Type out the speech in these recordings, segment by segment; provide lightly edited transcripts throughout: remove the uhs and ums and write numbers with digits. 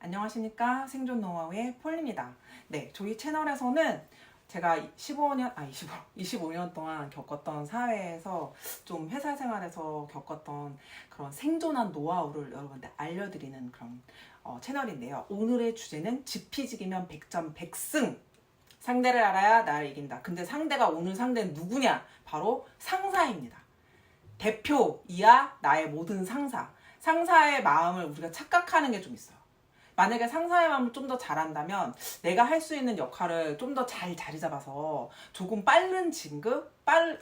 안녕하십니까. 생존 노하우의 폴입니다. 네, 저희 채널에서는 제가 25년 동안 겪었던 사회에서 좀 회사 생활에서 겪었던 그런 생존한 노하우를 여러분들 알려드리는 그런 채널인데요. 오늘의 주제는 지피지기면 100점 100승. 상대를 알아야 나를 이긴다. 근데 오늘 상대는 누구냐? 바로 상사입니다. 대표이야 나의 모든 상사. 상사의 마음을 우리가 착각하는 게 좀 있어요. 만약에 상사의 마음을 좀 더 잘한다면 내가 할 수 있는 역할을 좀 더 잘 자리 잡아서 조금 빠른 진급,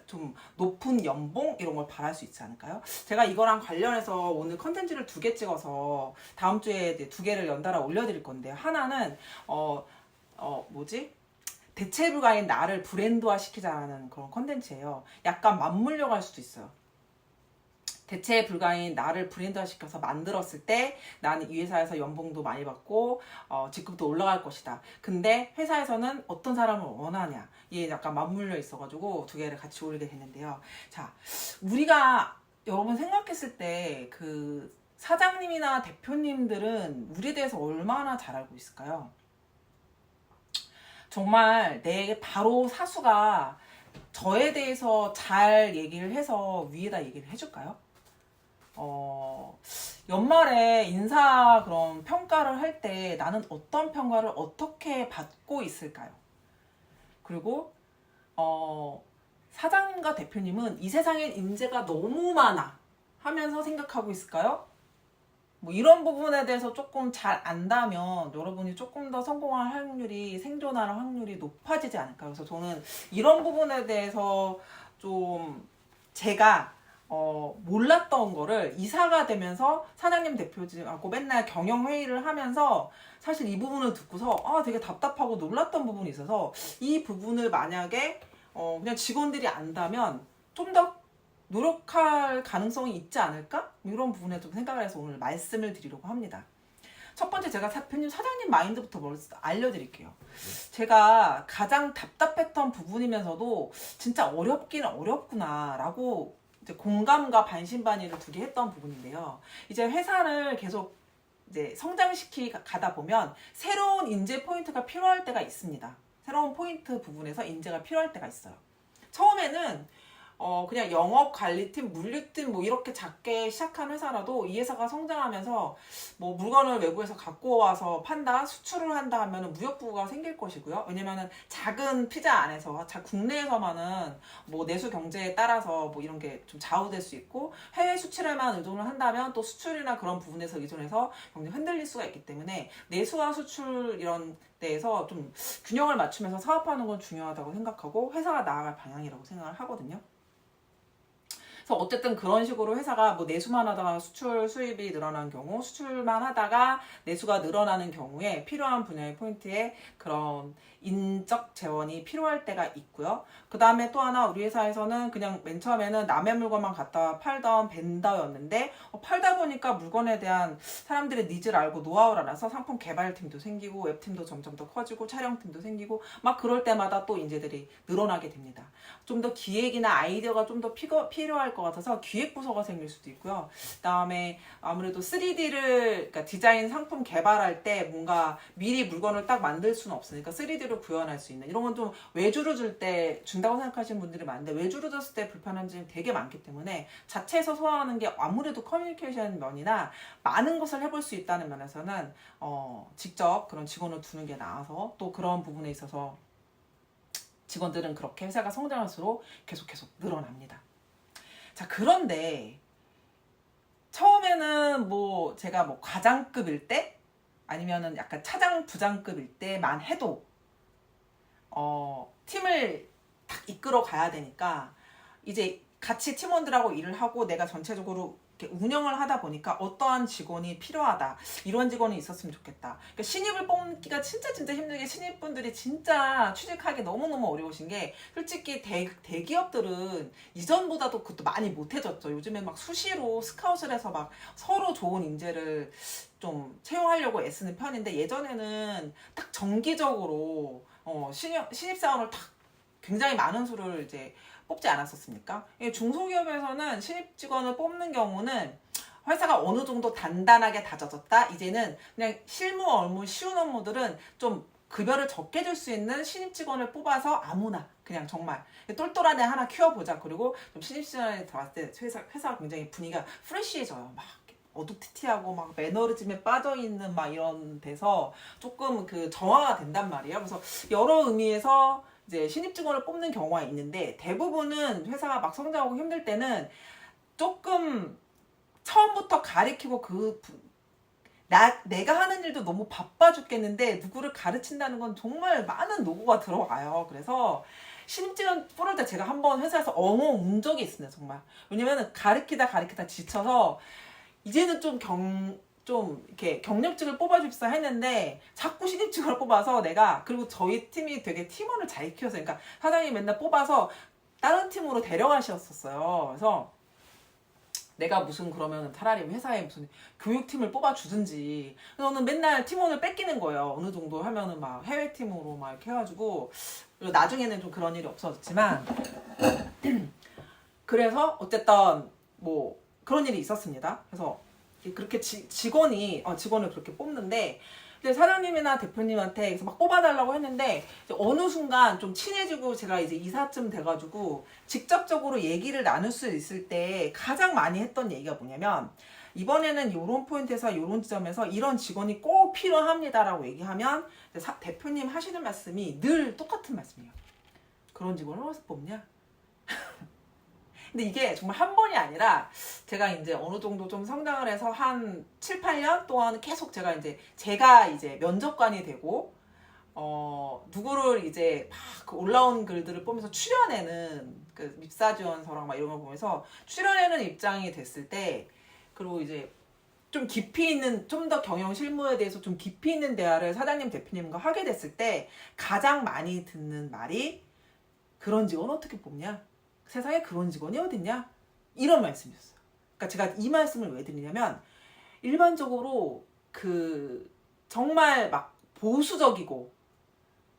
좀 높은 연봉 이런 걸 바랄 수 있지 않을까요? 제가 이거랑 관련해서 오늘 컨텐츠를 2개 찍어서 다음 주에 이제 2개를 연달아 올려드릴 건데요. 하나는 대체 불가인 나를 브랜드화 시키자는 그런 컨텐츠예요. 약간 맞물려 갈 수도 있어요. 대체 불가인 나를 브랜드화 시켜서 만들었을 때 나는 이 회사에서 연봉도 많이 받고 직급도 올라갈 것이다. 근데 회사에서는 어떤 사람을 원하냐, 이게 약간 맞물려 있어가지고 2개를 같이 올리게 됐는데요. 자, 우리가 여러분 생각했을 때 그 사장님이나 대표님들은 우리에 대해서 얼마나 잘 알고 있을까요? 정말 내 바로 사수가 저에 대해서 잘 얘기를 해서 위에다 얘기를 해줄까요? 연말에 인사 그런 평가를 할 때 나는 어떤 평가를 어떻게 받고 있을까요? 그리고 사장님과 대표님은 이 생에는 인재가 너무 많아 하면서 생각하고 있을까요? 뭐 이런 부분에 대해서 조금 잘 안다면 여러분이 조금 더 성공할 확률이, 생존할 확률이 높아지지 않을까요? 그래서 저는 이런 부분에 대해서 좀 제가 몰랐던 거를 이사가 되면서 사장님 대표님하고 맨날 경영회의를 하면서 사실 이 부분을 듣고서 되게 답답하고 놀랐던 부분이 있어서 이 부분을 만약에 그냥 직원들이 안다면 좀 더 노력할 가능성이 있지 않을까? 이런 부분에 좀 생각을 해서 오늘 말씀을 드리려고 합니다. 첫 번째 제가 사장님 마인드부터 먼저 알려드릴게요. 제가 가장 답답했던 부분이면서도 진짜 어렵긴 어렵구나 라고 이제 공감과 반신반의를 두게 했던 부분인데요. 이제 회사를 계속 이제 성장시키 가다 보면 새로운 인재 포인트가 필요할 때가 있습니다. 새로운 포인트 부분에서 인재가 필요할 때가 있어요. 처음에는 그냥 영업관리팀, 물류팀 뭐 이렇게 작게 시작한 회사라도 이 회사가 성장하면서 뭐 물건을 외부에서 갖고 와서 판다, 수출을 한다 하면은 무역부가 생길 것이고요. 왜냐면은 작은 피자 안에서 국내에서만은 뭐 내수 경제에 따라서 뭐 이런 게 좀 좌우될 수 있고 해외 수출에만 의존을 한다면 또 수출이나 그런 부분에서 의존해서 굉장히 흔들릴 수가 있기 때문에 내수와 수출 이런 데에서 좀 균형을 맞추면서 사업하는 건 중요하다고 생각하고 회사가 나아갈 방향이라고 생각을 하거든요. 그래서 어쨌든 그런 식으로 회사가 뭐 내수만 하다가 수출 수입이 늘어난 경우, 수출만 하다가 내수가 늘어나는 경우에 필요한 분야의 포인트에 그런 인적 재원이 필요할 때가 있고요. 그 다음에 또 하나 우리 회사에서는 그냥 맨 처음에는 남의 물건만 갖다 팔던 벤더였는데 팔다 보니까 물건에 대한 사람들의 니즈를 알고 노하우를 알아서 상품 개발팀도 생기고 웹팀도 점점 더 커지고 촬영팀도 생기고 막 그럴 때마다 또 인재들이 늘어나게 됩니다. 좀 더 기획이나 아이디어가 좀 더 필요할 것 같아서 기획부서가 생길 수도 있고요. 그 다음에 아무래도 3D를 그러니까 디자인 상품 개발할 때 뭔가 미리 물건을 딱 만들 수는 없으니까 3D로 구현할 수 있는 이런 건 좀 외주로 줄 때 준다고 생각하시는 분들이 많은데 외주로 줬을 때 불편한 점이 되게 많기 때문에 자체에서 소화하는 게 아무래도 커뮤니케이션 면이나 많은 것을 해볼 수 있다는 면에서는 직접 그런 직원을 두는 게 나아서 또 그런 부분에 있어서 직원들은 그렇게 회사가 성장할수록 계속 늘어납니다. 자, 그런데 처음에는 뭐 제가 뭐 과장급일 때 아니면은 약간 차장 부장급일 때만 해도 팀을 딱 이끌어 가야 되니까 이제 같이 팀원들하고 일을 하고 내가 전체적으로 이렇게 운영을 하다 보니까 어떠한 직원이 필요하다, 이런 직원이 있었으면 좋겠다. 그러니까 신입을 뽑기가 진짜 힘들게, 신입분들이 진짜 취직하기 너무너무 어려우신 게 솔직히 대기업들은 이전보다도 그것도 많이 못해졌죠. 요즘에 막 수시로 스카웃을 해서 막 서로 좋은 인재를 좀 채용하려고 애쓰는 편인데 예전에는 딱 정기적으로 신입사원을 딱 굉장히 많은 수를 이제 뽑지 않았었습니까? 중소기업에서는 신입 직원을 뽑는 경우는 회사가 어느 정도 단단하게 다져졌다. 이제는 그냥 실무 업무, 쉬운 업무들은 좀 급여를 적게 줄 수 있는 신입 직원을 뽑아서 아무나 그냥 정말 똘똘한 애 하나 키워보자. 그리고 좀 신입 직원에 들어왔을 때 회사가 굉장히 분위기가 프레쉬해져요. 막 어둑티티하고 막 매너리즘에 빠져있는 막 이런 데서 조금 그 정화가 된단 말이에요. 그래서 여러 의미에서 이제 신입 직원을 뽑는 경우가 있는데, 대부분은 회사가 막 성장하고 힘들 때는 조금 처음부터 가리키고 내가 하는 일도 너무 바빠 죽겠는데 누구를 가르친다는 건 정말 많은 노고가 들어가요. 그래서 신입직원 뽑을 때 제가 한번 회사에서 엉엉 운 적이 있습니다. 정말. 왜냐면 가르치다 지쳐서 이제는 좀 이렇게 경력직을 뽑아줍시다 했는데 자꾸 신입직을 뽑아서 그리고 저희 팀이 되게 팀원을 잘 키워서, 그러니까 사장님이 맨날 뽑아서 다른 팀으로 데려가셨었어요. 그래서 내가 무슨 그러면 차라리 회사에 무슨 교육팀을 뽑아주든지. 저는 맨날 팀원을 뺏기는 거예요. 어느 정도 하면은 막 해외팀으로 막 이렇게 해가지고. 나중에는 좀 그런 일이 없어졌지만. 그래서 어쨌든 뭐 그런 일이 있었습니다. 그래서 그렇게 직원을 그렇게 뽑는데, 근데 사장님이나 대표님한테 그래서 막 뽑아달라고 했는데 어느 순간 좀 친해지고 제가 이제 이사쯤 돼가지고 직접적으로 얘기를 나눌 수 있을 때 가장 많이 했던 얘기가 뭐냐면, 이번에는 이런 포인트에서 이런 지점에서 이런 직원이 꼭 필요합니다라고 얘기하면 대표님 하시는 말씀이 늘 똑같은 말씀이에요. 그런 직원을 어디서 뽑냐? 근데 이게 정말 한 번이 아니라 제가 이제 어느 정도 좀 성장을 해서 한 7, 8년 동안 계속 제가 이제 면접관이 되고, 누구를 이제 막 그 올라온 글들을 보면서 추려내는 그 입사지원서랑 막 이런 걸 보면서 추려내는 입장이 됐을 때, 그리고 이제 좀 깊이 있는, 좀 더 경영 실무에 대해서 좀 깊이 있는 대화를 사장님, 대표님과 하게 됐을 때 가장 많이 듣는 말이, 그런 직원 어떻게 뽑냐? 세상에 그런 직원이 어딨냐? 이런 말씀이었어요. 그러니까 제가 이 말씀을 왜 드리냐면, 일반적으로 정말 막 보수적이고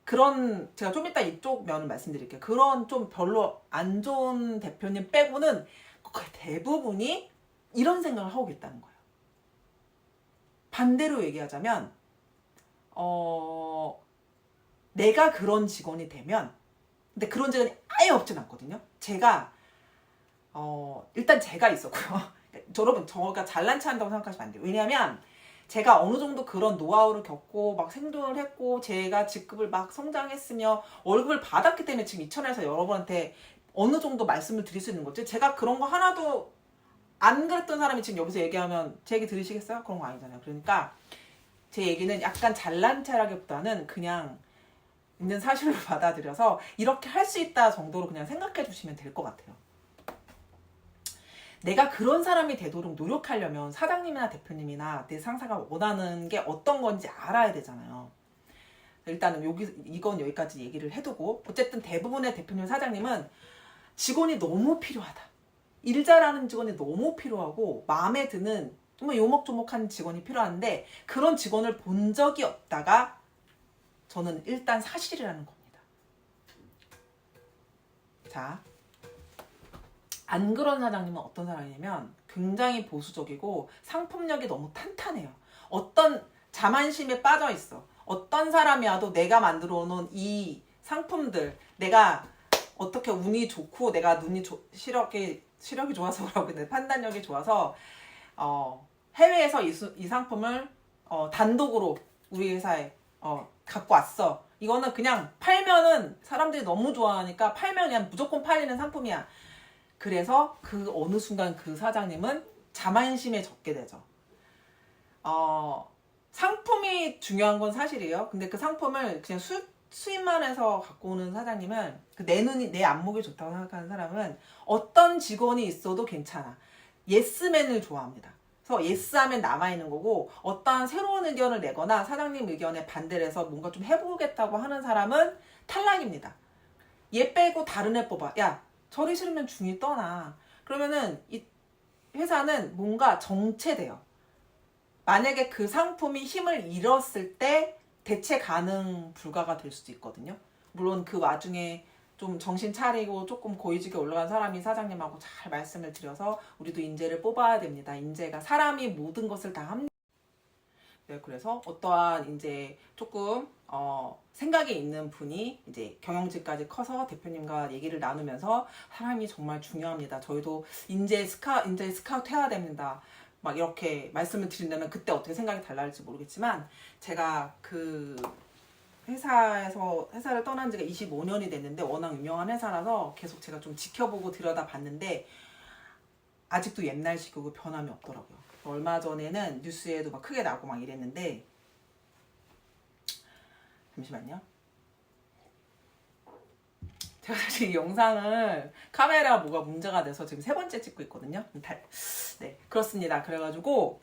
그런, 제가 좀 이따 이쪽 면을 말씀드릴게요. 그런 좀 별로 안 좋은 대표님 빼고는 거의 대부분이 이런 생각을 하고 있다는 거예요. 반대로 얘기하자면 내가 그런 직원이 되면, 근데 그런 직원이 아예 없진 않거든요. 일단 제가 있었고요. 여러분, 저가 잘난 체 한다고 생각하시면 안 돼요. 왜냐하면 제가 어느 정도 그런 노하우를 겪고 막 생존을 했고, 제가 직급을 막 성장했으며 월급을 받았기 때문에 지금 이 천에서 여러분한테 어느 정도 말씀을 드릴 수 있는 거지. 제가 그런 거 하나도 안 그랬던 사람이 지금 여기서 얘기하면 제 얘기 들으시겠어요? 그런 거 아니잖아요. 그러니까 제 얘기는 약간 잘난 체라기보다는 그냥 있는 사실을 받아들여서 이렇게 할 수 있다 정도로 그냥 생각해 주시면 될 것 같아요. 내가 그런 사람이 되도록 노력하려면 사장님이나 대표님이나 내 상사가 원하는 게 어떤 건지 알아야 되잖아요. 일단은 이건 여기까지 얘기를 해두고, 어쨌든 대부분의 대표님, 사장님은 직원이 너무 필요하다. 일 잘하는 직원이 너무 필요하고 마음에 드는 정말 요목조목한 직원이 필요한데, 그런 직원을 본 적이 없다가 저는 일단 사실이라는 겁니다. 자, 안 그런 사장님은 어떤 사람이냐면 굉장히 보수적이고 상품력이 너무 탄탄해요. 어떤 자만심에 빠져 있어. 어떤 사람이 와도 내가 만들어 놓은 이 상품들, 내가 어떻게 운이 좋고 내가 시력이 좋아서 그러고, 근데 판단력이 좋아서 해외에서 이 상품을 단독으로 우리 회사에 갖고 왔어. 이거는 그냥 팔면은 사람들이 너무 좋아하니까 팔면 그냥 무조건 팔리는 상품이야. 그래서 그 어느 순간 그 사장님은 자만심에 젖게 되죠. 상품이 중요한 건 사실이에요. 근데 그 상품을 그냥 수입만 해서 갖고 오는 사장님은, 내 안목이 좋다고 생각하는 사람은 어떤 직원이 있어도 괜찮아. 예스맨을 좋아합니다. 그래서 예스하면 남아있는 거고, 어떠한 새로운 의견을 내거나 사장님 의견에 반대를 해서 뭔가 좀 해보겠다고 하는 사람은 탈락입니다. 얘 빼고 다른 애 뽑아. 야, 저리 싫으면 중이 떠나. 그러면은 이 회사는 뭔가 정체돼요. 만약에 그 상품이 힘을 잃었을 때 대체 가능 불가가 될 수도 있거든요. 물론 그 와중에 좀 정신 차리고 조금 고위직에 올라간 사람이 사장님하고 잘 말씀을 드려서 우리도 인재를 뽑아야 됩니다. 인재가 사람이 모든 것을 다 합니다. 네, 그래서 어떠한 이제 조금 생각이 있는 분이 이제 경영직까지 커서 대표님과 얘기를 나누면서 사람이 정말 중요합니다. 저희도 인재 스카우트 해야 됩니다. 막 이렇게 말씀을 드린다면 그때 어떻게 생각이 달라질지 모르겠지만 제가 그 회사를 떠난 지가 25년이 됐는데 워낙 유명한 회사라서 계속 제가 좀 지켜보고 들여다봤는데 아직도 옛날식이고 변함이 없더라고요. 얼마 전에는 뉴스에도 막 크게 나고 막 이랬는데 잠시만요. 제가 사실 이 영상을 카메라가 뭐가 문제가 돼서 지금 3번째 찍고 있거든요. 네, 그렇습니다. 그래가지고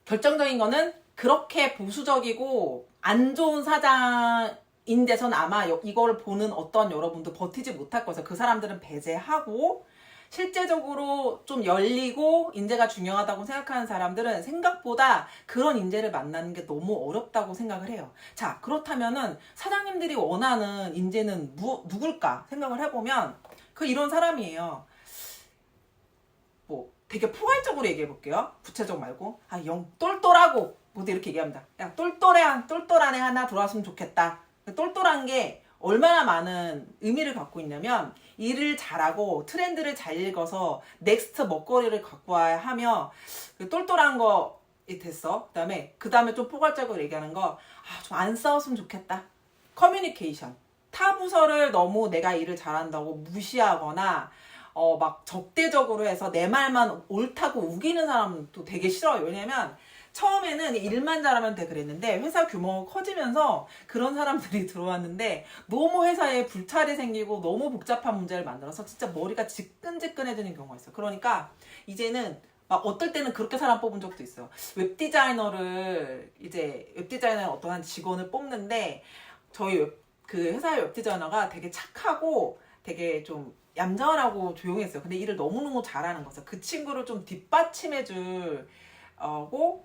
결정적인 거는 그렇게 보수적이고 안 좋은 사장인 데선 아마 이거를 보는 어떤 여러분도 버티지 못할 거여서 그 사람들은 배제하고 실제적으로 좀 열리고 인재가 중요하다고 생각하는 사람들은 생각보다 그런 인재를 만나는 게 너무 어렵다고 생각을 해요. 자, 그렇다면은 사장님들이 원하는 인재는 누굴까 생각을 해보면 이런 사람이에요. 뭐 되게 포괄적으로 얘기해 볼게요. 구체적 말고 똘똘하고 모두 이렇게 얘기합니다. 야, 똘똘한 애 하나 들어왔으면 좋겠다. 똘똘한 게 얼마나 많은 의미를 갖고 있냐면 일을 잘하고 트렌드를 잘 읽어서 넥스트 먹거리를 갖고 와야 하며 똘똘한 거 됐어. 그 다음에 좀 포괄적으로 얘기하는 거 좀 안 싸웠으면 좋겠다. 커뮤니케이션. 타 부서를 너무 내가 일을 잘한다고 무시하거나 막 적대적으로 해서 내 말만 옳다고 우기는 사람도 되게 싫어요. 왜냐면 처음에는 일만 잘하면 돼 그랬는데 회사 규모가 커지면서 그런 사람들이 들어왔는데 너무 회사에 불찰이 생기고 너무 복잡한 문제를 만들어서 진짜 머리가 지끈지끈해지는 경우가 있어요. 그러니까 이제는 막 어떨 때는 그렇게 사람 뽑은 적도 있어요. 웹디자이너의 어떠한 직원을 뽑는데 저희 그 회사의 웹디자이너가 되게 착하고 되게 좀 얌전하고 조용했어요. 근데 일을 너무너무 잘하는 거죠. 그 친구를 좀 뒷받침해줄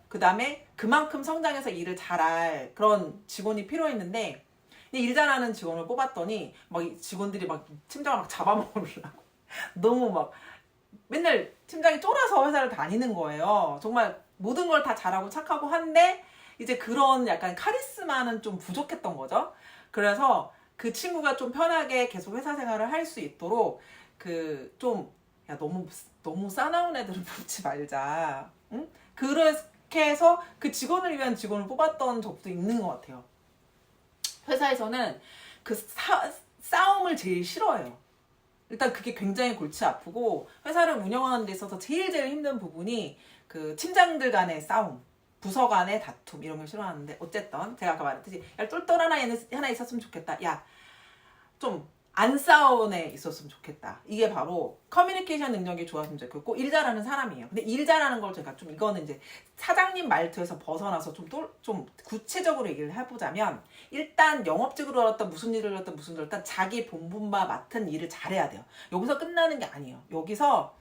그 다음에 그만큼 성장해서 일을 잘할 그런 직원이 필요했는데 일 잘하는 직원을 뽑았더니 막 직원들이 막 팀장을 막 잡아먹으려고 너무 막 맨날 팀장이 쫄아서 회사를 다니는 거예요. 정말 모든 걸 다 잘하고 착하고 한데 이제 그런 약간 카리스마는 좀 부족했던 거죠. 그래서 그 친구가 좀 편하게 계속 회사 생활을 할 수 있도록 너무 싸나운 애들은 뽑지 말자. 응? 그렇게 해서 그 직원을 위한 직원을 뽑았던 적도 있는 것 같아요. 회사에서는 싸움을 제일 싫어해요. 일단 그게 굉장히 골치 아프고 회사를 운영하는 데 있어서 제일 힘든 부분이 그 팀장들 간의 싸움, 부서 간의 다툼 이런 걸 싫어하는데 어쨌든 제가 아까 말했듯이 야, 똘똘한 하나 있었으면 좋겠다. 야, 좀 안 싸운 애 있었으면 좋겠다. 이게 바로 커뮤니케이션 능력이 좋았으면 좋겠고 일 잘하는 사람이에요. 근데 일 잘하는 걸 제가 좀 이거는 이제 사장님 말투에서 벗어나서 좀 구체적으로 얘기를 해보자면 일단 영업직으로 들었던 무슨 일을 들었던 자기 본분과 맡은 일을 잘해야 돼요. 여기서 끝나는 게 아니에요. 여기서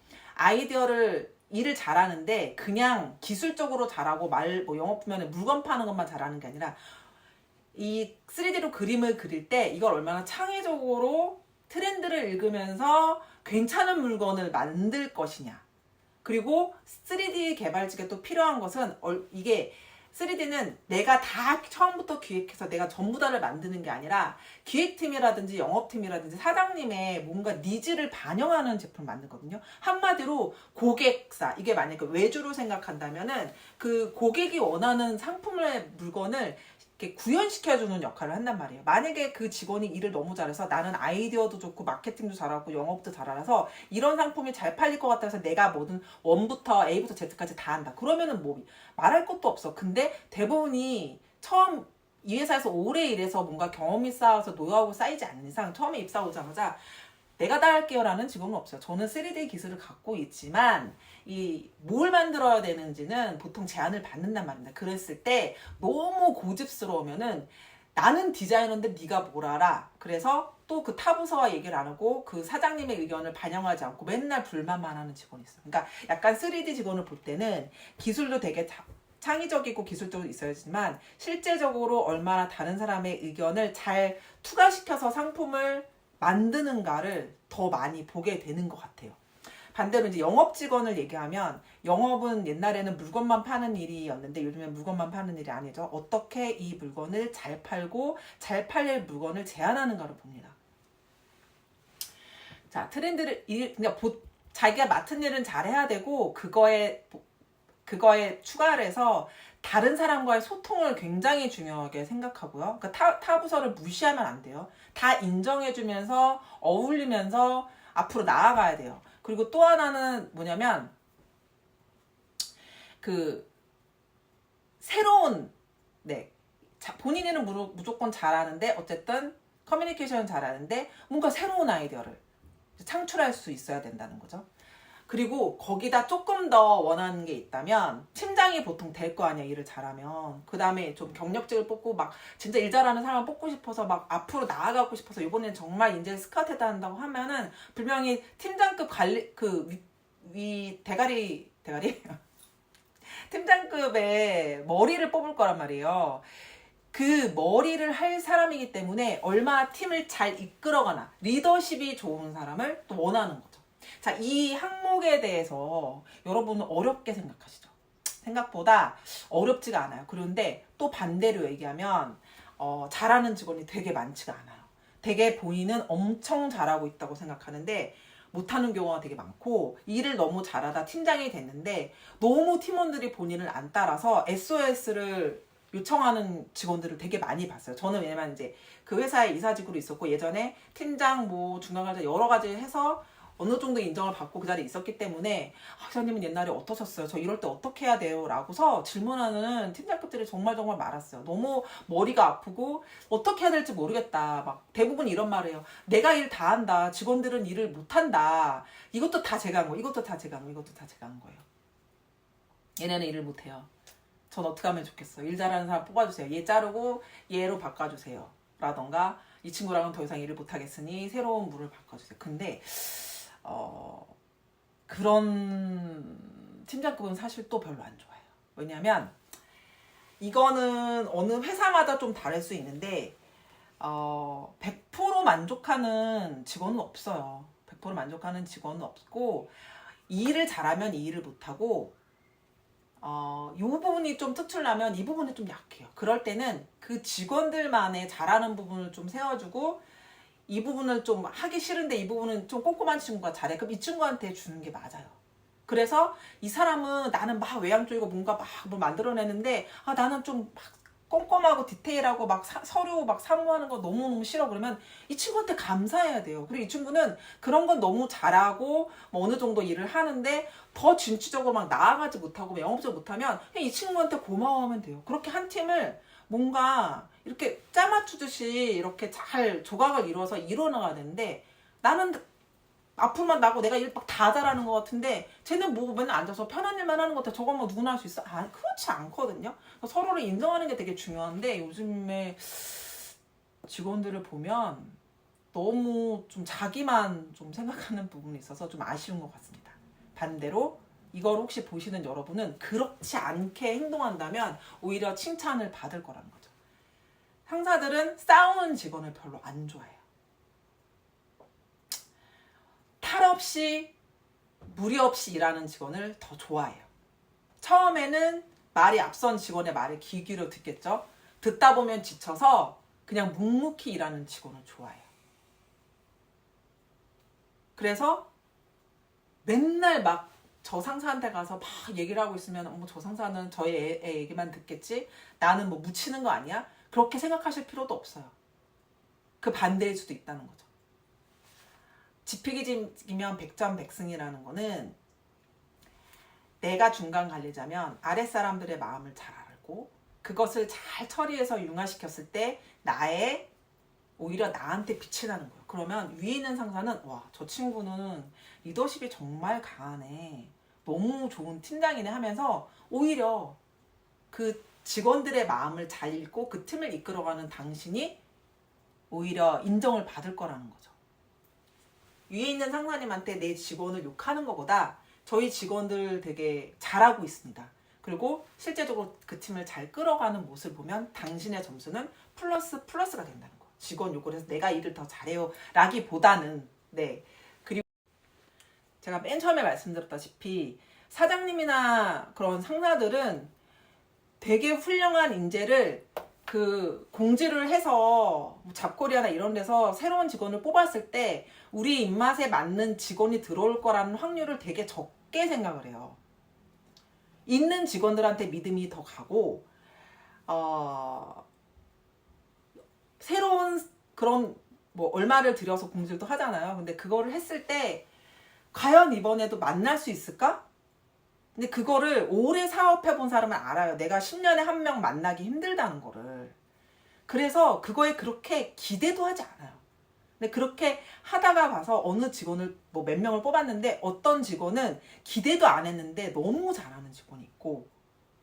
일을 잘하는데 그냥 기술적으로 잘하고 영업하면 물건 파는 것만 잘하는 게 아니라 이 3D로 그림을 그릴 때 이걸 얼마나 창의적으로 트렌드를 읽으면서 괜찮은 물건을 만들 것이냐. 그리고 3D 개발직에 또 필요한 것은 이게 3D는 내가 다 처음부터 기획해서 내가 전부 다를 만드는 게 아니라 기획팀이라든지 영업팀이라든지 사장님의 뭔가 니즈를 반영하는 제품을 만들거든요. 한마디로 고객사, 이게 만약에 외주로 생각한다면은 그 고객이 원하는 물건을 이렇게 구현시켜주는 역할을 한단 말이에요. 만약에 그 직원이 일을 너무 잘해서 나는 아이디어도 좋고 마케팅도 잘하고 영업도 잘 알아서 이런 상품이 잘 팔릴 것 같아서 내가 뭐든 1부터 A부터 Z까지 다 한다. 그러면은 뭐 말할 것도 없어. 근데 대부분이 처음 이 회사에서 오래 일해서 뭔가 경험이 쌓여서 노하우가 쌓이지 않는 이상 처음에 입사 오자마자 내가 다 할게요 라는 직원은 없어요. 저는 3D 기술을 갖고 있지만 뭘 만들어야 되는지는 보통 제안을 받는단 말입니다. 그랬을 때 너무 고집스러우면은 나는 디자이너인데 네가 뭘 알아. 그래서 또 그 타부서와 얘기를 안 하고 그 사장님의 의견을 반영하지 않고 맨날 불만만 하는 직원이 있어요. 그러니까 약간 3D 직원을 볼 때는 기술도 되게 창의적이고 기술적으로 있어야지만 실제적으로 얼마나 다른 사람의 의견을 잘 투과시켜서 상품을 만드는가를 더 많이 보게 되는 것 같아요. 반대로 이제 영업 직원을 얘기하면 영업은 옛날에는 물건만 파는 일이었는데 요즘엔 물건만 파는 일이 아니죠. 어떻게 이 물건을 잘 팔고 잘 팔릴 물건을 제안하는가를 봅니다. 자, 트렌드를 그냥 자기가 맡은 일은 잘해야 되고 그거에 추가를 해서 다른 사람과의 소통을 굉장히 중요하게 생각하고요. 그러니까 타 부서를 무시하면 안 돼요. 다 인정해주면서 어울리면서 앞으로 나아가야 돼요. 그리고 또 하나는 뭐냐면 그 새로운 본인 일은 무조건 잘하는데 어쨌든 커뮤니케이션은 잘하는데 뭔가 새로운 아이디어를 창출할 수 있어야 된다는 거죠. 그리고 거기다 조금 더 원하는 게 있다면 팀장이 보통 될 거 아니야, 일을 잘하면. 그 다음에 좀 경력직을 뽑고 막 진짜 일 잘하는 사람을 뽑고 싶어서 막 앞으로 나아가고 싶어서 이번엔 정말 인재를 스카우트해야 한다고 하면은 분명히 팀장급 대가리 팀장급의 머리를 뽑을 거란 말이에요. 그 머리를 할 사람이기 때문에 얼마나 팀을 잘 이끌어가나 리더십이 좋은 사람을 또 원하는 거죠. 자, 이 항목에 대해서 여러분은 어렵게 생각하시죠? 생각보다 어렵지가 않아요. 그런데 또 반대로 얘기하면 잘하는 직원이 되게 많지가 않아요. 되게 본인은 엄청 잘하고 있다고 생각하는데 못하는 경우가 되게 많고 일을 너무 잘하다 팀장이 됐는데 너무 팀원들이 본인을 안 따라서 SOS를 요청하는 직원들을 되게 많이 봤어요. 저는 왜냐면 이제 그 회사에 이사직으로 있었고 예전에 팀장 중간 과장 여러 가지 해서 어느 정도 인정을 받고 그 자리에 있었기 때문에 기사님은 옛날에 어떠셨어요? 저 이럴 때 어떻게 해야 돼요? 라고서 질문하는 팀장급들이 정말 많았어요. 너무 머리가 아프고 어떻게 해야 될지 모르겠다. 막 대부분 이런 말을 해요. 내가 일 다 한다. 직원들은 일을 못한다. 이것도 다 제가 한 거, 이것도 다 제가 한 거, 이것도 다 제가 한 거예요. 얘네는 일을 못해요. 전 어떻게 하면 좋겠어요? 일 잘하는 사람 뽑아주세요. 얘 자르고 얘로 바꿔주세요. 라던가 이 친구랑은 더 이상 일을 못하겠으니 새로운 물을 바꿔주세요. 근데 그런 팀장급은 사실 또 별로 안 좋아해요. 왜냐면 이거는 어느 회사마다 좀 다를 수 있는데 100% 만족하는 직원은 없어요. 100% 만족하는 직원은 없고 이 일을 잘하면 이 일을 못하고 이 부분이 좀 특출나면 이 부분이 좀 약해요. 그럴 때는 그 직원들만의 잘하는 부분을 좀 세워주고 이 부분을 좀 하기 싫은데 이 부분은 좀 꼼꼼한 친구가 잘해. 그럼 이 친구한테 주는 게 맞아요. 그래서 이 사람은 나는 막 외향적이고 뭔가 막 뭘 만들어내는데 나는 좀 막 꼼꼼하고 디테일하고 막 서류 막 사무하는 거 너무너무 싫어. 그러면 이 친구한테 감사해야 돼요. 그리고 이 친구는 그런 건 너무 잘하고 뭐 어느 정도 일을 하는데 더 진취적으로 막 나아가지 못하고 영업적으로 못하면 그냥 이 친구한테 고마워하면 돼요. 그렇게 한 팀을 뭔가 이렇게 짜맞추듯이 이렇게 잘 조각을 이루어서 이뤄나가야 되는데 나는 앞으로만 나고 내가 일 막 다 잘하는 것 같은데 쟤는 뭐 맨날 앉아서 편한 일만 하는 것 같아. 저건 뭐 누구나 할 수 있어? 그렇지 않거든요. 서로를 인정하는 게 되게 중요한데 요즘에 직원들을 보면 너무 좀 자기만 좀 생각하는 부분이 있어서 좀 아쉬운 것 같습니다. 반대로 이걸 혹시 보시는 여러분은 그렇지 않게 행동한다면 오히려 칭찬을 받을 거라는 거죠. 상사들은 싸우는 직원을 별로 안 좋아해요. 탈 없이 무리 없이 일하는 직원을 더 좋아해요. 처음에는 말이 앞선 직원의 말에 귀 기울여 듣겠죠. 듣다 보면 지쳐서 그냥 묵묵히 일하는 직원을 좋아해요. 그래서 맨날 막 저 상사한테 가서 막 얘기를 하고 있으면 저 상사는 저희 애 얘기만 듣겠지? 나는 뭐 묻히는 거 아니야? 그렇게 생각하실 필요도 없어요. 그 반대일 수도 있다는 거죠. 지피기지면 백전백승이라는 거는 내가 중간 관리자면 아랫사람들의 마음을 잘 알고 그것을 잘 처리해서 융화시켰을 때 오히려 나한테 빛이 나는 거예요. 그러면 위에 있는 상사는 저 친구는 리더십이 정말 강하네. 너무 좋은 팀장이네 하면서 오히려 그 직원들의 마음을 잘 읽고 그 팀을 이끌어가는 당신이 오히려 인정을 받을 거라는 거죠. 위에 있는 상사님한테 내 직원을 욕하는 것보다 저희 직원들 되게 잘하고 있습니다. 그리고 실제적으로 그 팀을 잘 끌어가는 모습을 보면 당신의 점수는 플러스가 된다는 거. 직원 요구를 해서 내가 일을 더 잘해요 라기보다는. 네. 그리고 제가 맨 처음에 말씀드렸다시피 사장님이나 그런 상사들은 되게 훌륭한 인재를 그 공지를 해서 잡코리아나 이런 데서 새로운 직원을 뽑았을 때 우리 입맛에 맞는 직원이 들어올 거라는 확률을 되게 적게 생각을 해요. 있는 직원들한테 믿음이 더 가고 새로운 그런 뭐 얼마를 들여서 공지도 하잖아요. 근데 그거를 했을 때 과연 이번에도 만날 수 있을까? 근데 그거를 오래 사업해 본 사람은 알아요. 내가 10년에 한 명 만나기 힘들다는 거를. 그래서 그거에 그렇게 기대도 하지 않아요. 근데 그렇게 하다가 봐서 어느 직원을 뭐 몇 명을 뽑았는데 어떤 직원은 기대도 안 했는데 너무 잘하는 직원이 있고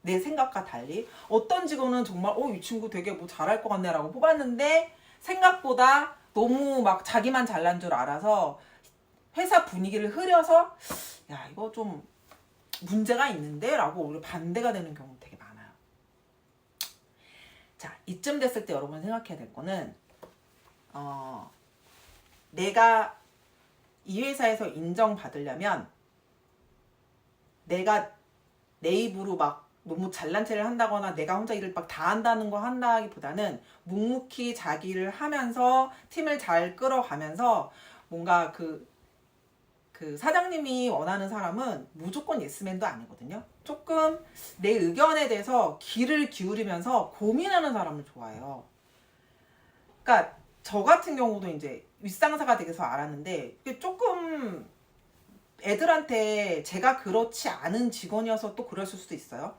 내 생각과 달리 어떤 직원은 정말 이 친구 되게 뭐 잘할 것 같네 라고 뽑았는데 생각보다 너무 막 자기만 잘난 줄 알아서 회사 분위기를 흐려서 야 이거 좀 문제가 있는데 라고 오히려 반대가 되는 경우 되게 많아요. 자, 이쯤 됐을 때 여러분 생각해야 될 거는 내가 이 회사에서 인정받으려면 내가 내 입으로 막 너무 잘난 체를 한다거나 내가 혼자 일을 막 다 한다는 거 한다기보다는 묵묵히 자기를 하면서 팀을 잘 끌어가면서 뭔가 그 사장님이 원하는 사람은 무조건 예스맨도 아니거든요. 조금 내 의견에 대해서 귀를 기울이면서 고민하는 사람을 좋아해요. 그러니까 저 같은 경우도 이제 윗상사가 되게서 알았는데 조금 애들한테 제가 그렇지 않은 직원이어서 또 그랬을 수도 있어요.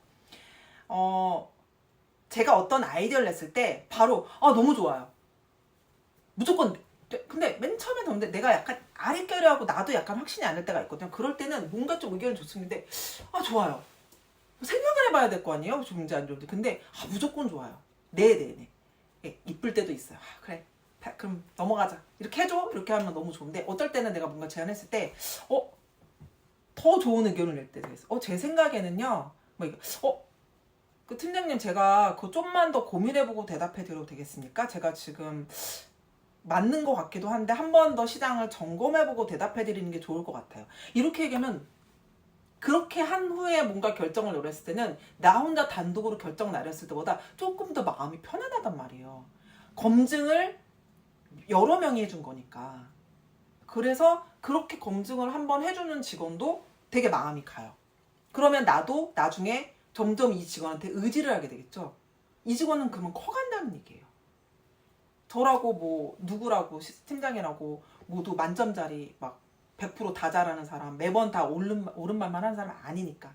제가 어떤 아이디어를 냈을 때 바로 너무 좋아요. 무조건. 근데 맨 처음에 던데 내가 약간 아리까리하고 나도 약간 확신이 안 날 때가 있거든요. 그럴 때는 뭔가 좀 의견이 좋습니다. 좋아요. 생각을 해봐야 될 거 아니에요? 좋은지 안 좋은지. 근데 무조건 좋아요. 네네네. 예, 이쁠 때도 있어요. 그래. 그럼 넘어가자. 이렇게 해줘. 이렇게 하면 너무 좋은데 어떨 때는 내가 뭔가 제안했을 때 더 좋은 의견을 낼 때도 있어요. 제 생각에는요. 뭐 이거 그 팀장님 제가 그거 좀만 더 고민해보고 대답해드려도 되겠습니까? 제가 지금 맞는 것 같기도 한데 한 번 더 시장을 점검해보고 대답해드리는 게 좋을 것 같아요. 이렇게 얘기하면 그렇게 한 후에 뭔가 결정을 내렸을 때는 나 혼자 단독으로 결정 내렸을 때보다 조금 더 마음이 편안하단 말이에요. 검증을 여러 명이 해준 거니까. 그래서 그렇게 검증을 한번 해주는 직원도 되게 마음이 가요. 그러면 나도 나중에 점점 이 직원한테 의지를 하게 되겠죠. 이 직원은 그러면 커간다는 얘기예요. 저라고 뭐 누구라고 팀장이라고 모두 만점짜리 막 100% 다 잘하는 사람 매번 다 옳은 말만 하는 사람 아니니까.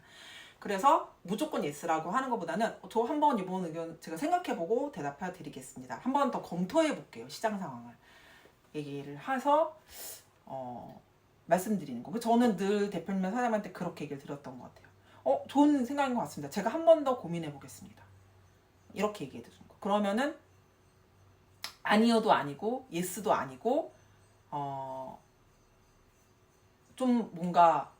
그래서 무조건 예스라고 하는 것보다는 저 한번 이번 의견 제가 생각해보고 대답해 드리겠습니다. 한번 더 검토해 볼게요. 시장 상황을 얘기를 해서 말씀드리는 거. 저는 늘 대표님과 사장님한테 그렇게 얘기를 드렸던 것 같아요. 좋은 생각인 것 같습니다. 제가 한 번 더 고민해 보겠습니다. 이렇게 얘기해 드리는 거. 그러면은 아니어도 아니고 예스도 아니고 좀 뭔가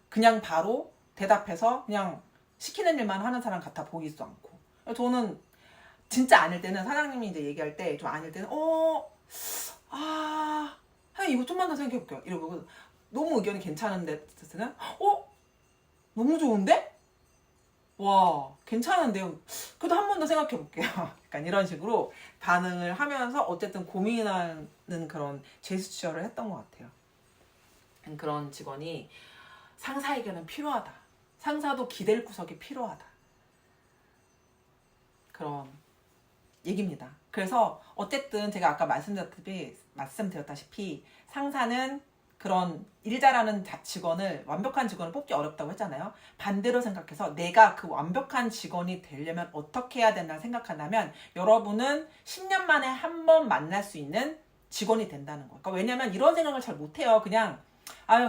그냥 바로 대답해서 그냥 시키는 일만 하는 사람 같아 보이지도 않고. 저는 진짜 아닐 때는 사장님이 이제 얘기할 때 좀 아닐 때는 이거 좀만 더 생각해 볼게요. 이러고 너무 의견이 괜찮은데 는 너무 좋은데? 와 괜찮은데요. 그래도 한 번 더 생각해 볼게요. 약간 이런 식으로 반응을 하면서 어쨌든 고민하는 그런 제스처를 했던 것 같아요. 그런 직원이 상사에게는 필요하다. 상사도 기댈 구석이 필요하다. 그런 얘기입니다. 그래서 어쨌든 제가 아까 말씀드렸다시피 상사는 그런 일 잘하는 직원을 완벽한 직원을 뽑기 어렵다고 했잖아요. 반대로 생각해서 내가 그 완벽한 직원이 되려면 어떻게 해야 된다 생각한다면 여러분은 10년 만에 한 번 만날 수 있는 직원이 된다는 거예요. 그러니까 왜냐면 이런 생각을 잘 못해요. 그냥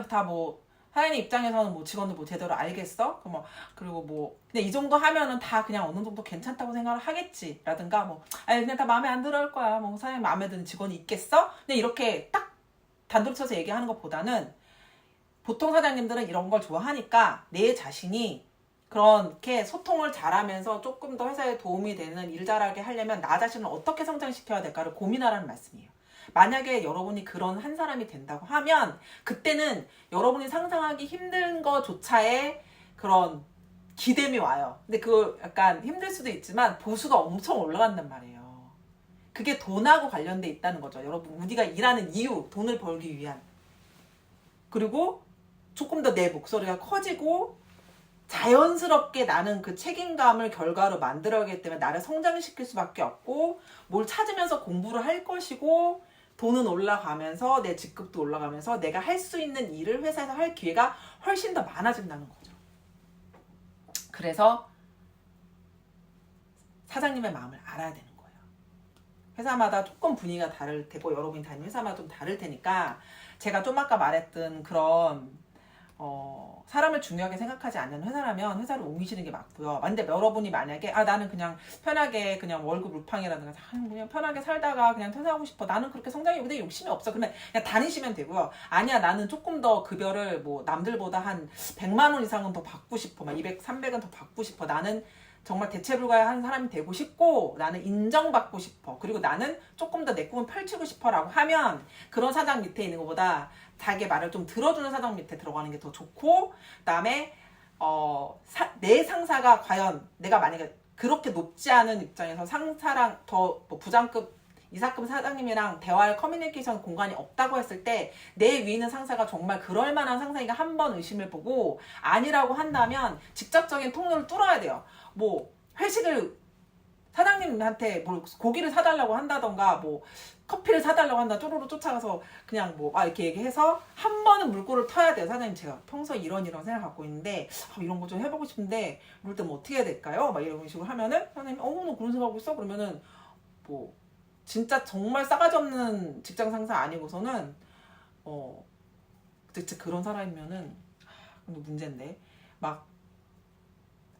다 뭐 사장님 입장에서는 뭐 직원들 뭐 제대로 알겠어? 그리고 뭐 근데 이 정도 하면은 다 그냥 어느 정도 괜찮다고 생각을 하겠지 라든가 그냥 다 마음에 안 들어할 거야. 뭐 사장님 마음에 드는 직원이 있겠어? 근데 이렇게 딱 단독 쳐서 얘기하는 것보다는 보통 사장님들은 이런 걸 좋아하니까 내 자신이 그렇게 소통을 잘하면서 조금 더 회사에 도움이 되는 일 잘하게 하려면 나 자신을 어떻게 성장시켜야 될까를 고민하라는 말씀이에요. 만약에 여러분이 그런 한 사람이 된다고 하면 그때는 여러분이 상상하기 힘든 거조차의 그런 기댐이 와요. 근데 그거 약간 힘들 수도 있지만 보수가 엄청 올라간단 말이에요. 그게 돈하고 관련돼 있다는 거죠. 여러분, 우리가 일하는 이유, 돈을 벌기 위한. 그리고 조금 더 내 목소리가 커지고 자연스럽게 나는 그 책임감을 결과로 만들어야하기 때문에 나를 성장시킬 수밖에 없고 뭘 찾으면서 공부를 할 것이고 돈은 올라가면서 내 직급도 올라가면서 내가 할 수 있는 일을 회사에서 할 기회가 훨씬 더 많아진다는 거죠. 그래서 사장님의 마음을 알아야 되는 거예요. 회사마다 조금 분위기가 다를 테고 여러분이 다니는 회사마다 좀 다를 테니까 제가 좀 아까 말했던 그런 사람을 중요하게 생각하지 않는 회사라면 회사를 옮기시는 게 맞고요. 근데 여러분이 만약에 나는 그냥 편하게 그냥 월급 루팡이라든가 그냥 편하게 살다가 그냥 퇴사하고 싶어. 나는 그렇게 성장에 대해 욕심이 없어. 그러면 그냥 다니시면 되고요. 아니야, 나는 조금 더 급여를 뭐 남들보다 한 100만 원 이상은 더 받고 싶어. 막 200, 300은 더 받고 싶어. 나는 정말 대체 불가한 사람이 되고 싶고 나는 인정받고 싶어. 그리고 나는 조금 더 내 꿈을 펼치고 싶어라고 하면 그런 사장 밑에 있는 것보다 자기 말을 좀 들어주는 사장 밑에 들어가는 게 더 좋고, 그다음에 내 상사가 과연 내가 만약에 그렇게 높지 않은 입장에서 상사랑 더 뭐 부장급 이사급 사장님이랑 대화할 커뮤니케이션 공간이 없다고 했을 때 내 위에 있는 상사가 정말 그럴 만한 상사인가 한번 의심을 보고 아니라고 한다면 직접적인 통로를 뚫어야 돼요. 뭐 회식을 사장님한테 뭐 고기를 사달라고 한다던가 뭐 커피를 사달라고 한다 쪼르르 쫓아가서 그냥 뭐 이렇게 얘기해서 한 번은 물꼬를 터야 돼요. 사장님, 제가 평소에 이런 생각 갖고 있는데 이런 거 좀 해보고 싶은데 이럴 때 뭐 어떻게 해야 될까요? 막 이런 식으로 하면은 사장님이 너 그런 생각하고 있어? 그러면은 뭐 진짜 정말 싸가지 없는 직장 상사 아니고서는 진짜 그런 사람이면은 문제인데 막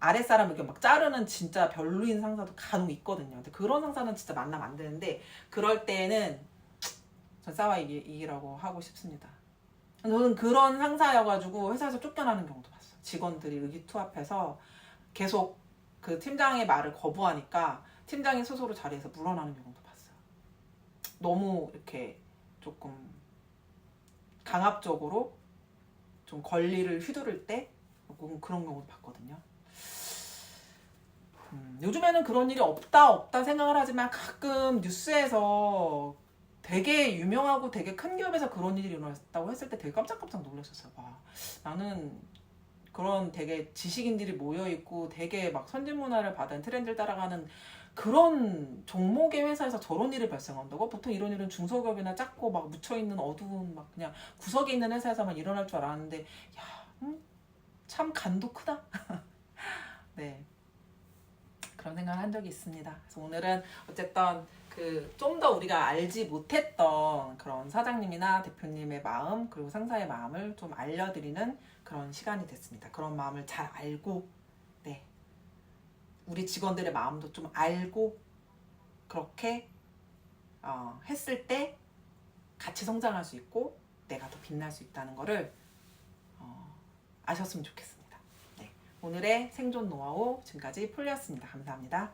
아랫사람을 이렇게 막 자르는 진짜 별로인 상사도 간혹 있거든요. 근데 그런 상사는 진짜 만나면 안 되는데 그럴 때는 전 싸워 이기라고 하고 싶습니다. 저는 그런 상사여가지고 회사에서 쫓겨나는 경우도 봤어요. 직원들이 의기투합해서 계속 그 팀장의 말을 거부하니까 팀장이 스스로 자리에서 물러나는 경우도 봤어요. 너무 이렇게 조금 강압적으로 좀 권리를 휘두를 때 그런 경우도 봤거든요. 요즘에는 그런 일이 없다 생각을 하지만 가끔 뉴스에서 되게 유명하고 되게 큰 기업에서 그런 일이 일어났다고 했을 때 되게 깜짝깜짝 놀랐었어요. 나는 그런 되게 지식인들이 모여있고 되게 막 선진문화를 받은 트렌드를 따라가는 그런 종목의 회사에서 저런 일이 발생한다고? 보통 이런 일은 중소기업이나 작고 막 묻혀있는 어두운 막 그냥 구석에 있는 회사에서만 일어날 줄 알았는데 참 간도 크다. 네. 그런 생각을 한 적이 있습니다. 그래서 오늘은 어쨌든 좀 더 우리가 알지 못했던 그런 사장님이나 대표님의 마음 그리고 상사의 마음을 좀 알려드리는 그런 시간이 됐습니다. 그런 마음을 잘 알고 우리 직원들의 마음도 좀 알고 그렇게 했을 때 같이 성장할 수 있고 내가 더 빛날 수 있다는 거를 아셨으면 좋겠습니다. 오늘의 생존 노하우 지금까지 폴리였습니다. 감사합니다.